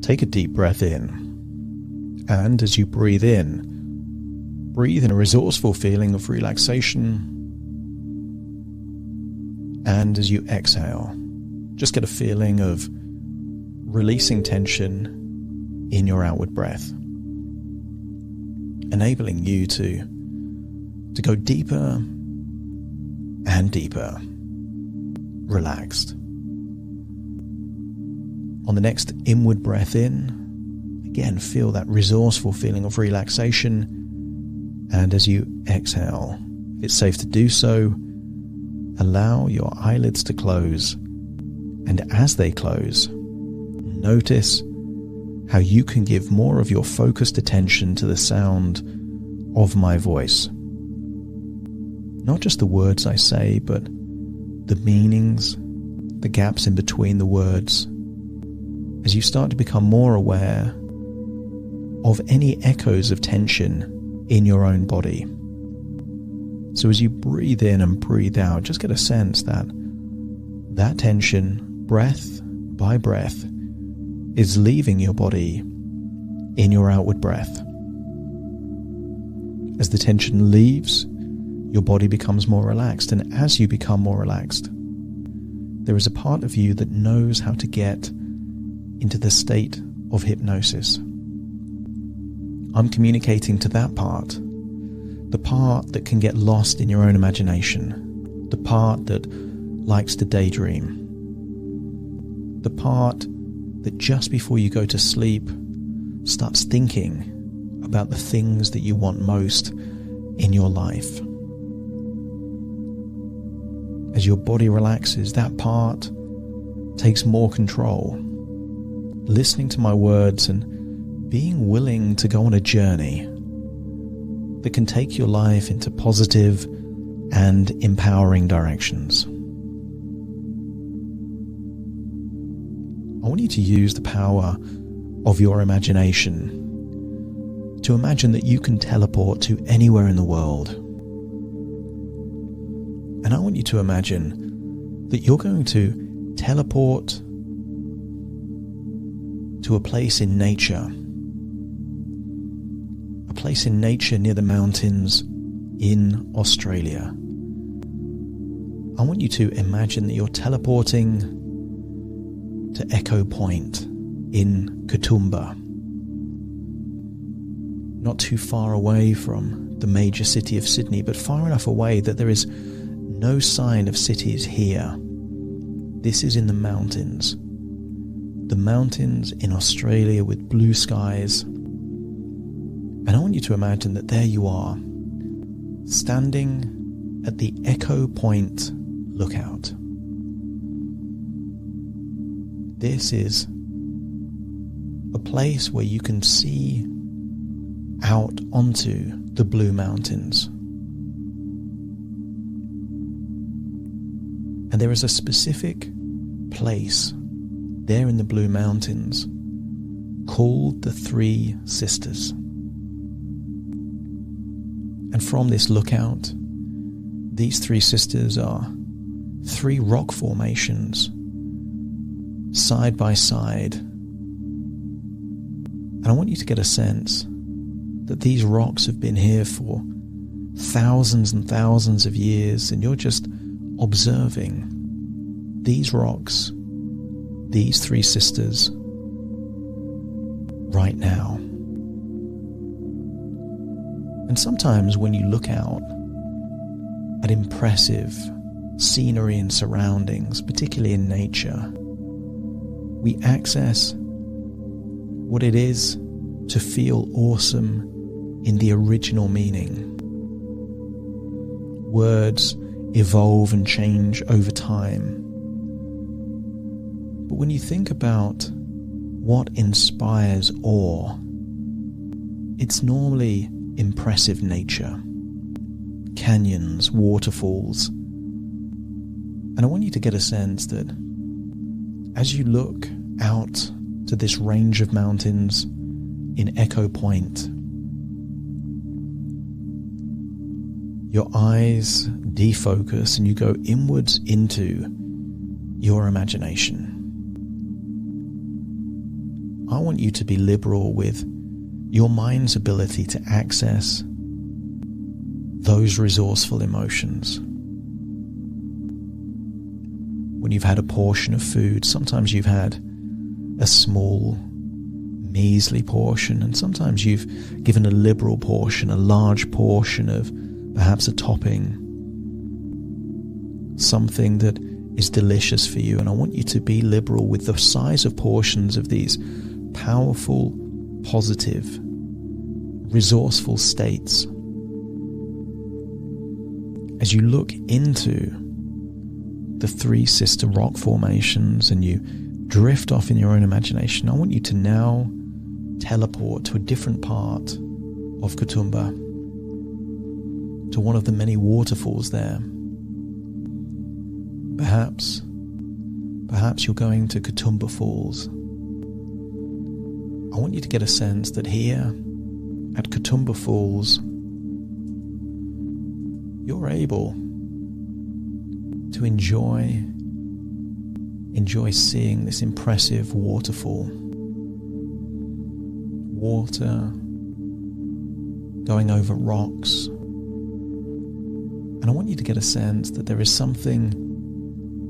Take a deep breath in. And as you breathe in a resourceful feeling of relaxation. And as you exhale, just get a feeling of releasing tension in your outward breath, enabling you to go deeper and deeper, relaxed. On the next inward breath in, again, feel that resourceful feeling of relaxation. And as you exhale, if it's safe to do so, allow your eyelids to close. And as they close, notice how you can give more of your focused attention to the sound of my voice. Not just the words I say, but the meanings, the gaps in between the words, as you start to become more aware of any echoes of tension in your own body. So as you breathe in and breathe out, just get a sense that that tension, breath by breath, is leaving your body in your outward breath. As the tension leaves, your body becomes more relaxed, and as you become more relaxed, there is a part of you that knows how to get into the state of hypnosis. I'm communicating to that part, the part that can get lost in your own imagination, the part that likes to daydream, the part that just before you go to sleep starts thinking about the things that you want most in your life. As your body relaxes, that part takes more control, listening to my words and being willing to go on a journey that can take your life into positive and empowering directions. I want you to use the power of your imagination to imagine that you can teleport to anywhere in the world. And I want you to imagine that you're going to teleport to a place in nature. A place in nature near the mountains in Australia. I want you to imagine that you're teleporting to Echo Point in Katoomba. Not too far away from the major city of Sydney, but far enough away that there is no sign of cities here. This is in the mountains. The mountains in Australia with blue skies. And I want you to imagine that there you are, standing at the Echo Point lookout. This is a place where you can see out onto the blue mountains. And there is a specific place there in the blue mountains called the Three Sisters. And from this lookout, these three sisters are three rock formations side by side. And I want you to get a sense that these rocks have been here for thousands and thousands of years, and you're just observing these rocks, these three sisters, right now. And sometimes when you look out at impressive scenery and surroundings, particularly in nature, we access what it is to feel awesome in the original meaning. Words evolve and change over time. But when you think about what inspires awe, it's normally impressive nature, canyons, waterfalls. And I want you to get a sense that as you look out to this range of mountains in Echo Point, your eyes defocus and you go inwards into your imagination. I want you to be liberal with your mind's ability to access those resourceful emotions. When you've had a portion of food, sometimes you've had a small, measly portion, and sometimes you've given a liberal portion, a large portion of perhaps a topping, something that is delicious for you. And I want you to be liberal with the size of portions of these powerful, positive, resourceful states. As you look into the three sister rock formations and you drift off in your own imagination, I want you to now teleport to a different part of Katoomba, to one of the many waterfalls there. Perhaps you're going to Katoomba Falls. I want you to get a sense that here at Katoomba Falls, you're able to enjoy seeing this impressive waterfall. Water going over rocks. And I want you to get a sense that there is something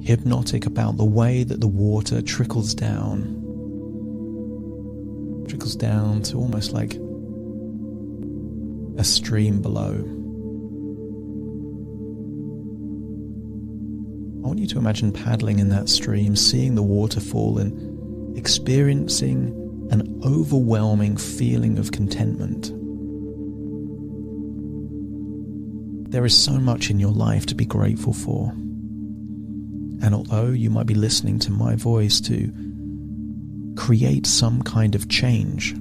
hypnotic about the way that the water trickles down to almost like a stream below. I want you to imagine paddling in that stream, seeing the waterfall and experiencing an overwhelming feeling of contentment. There is so much in your life to be grateful for. And although you might be listening to my voice to create some kind of change,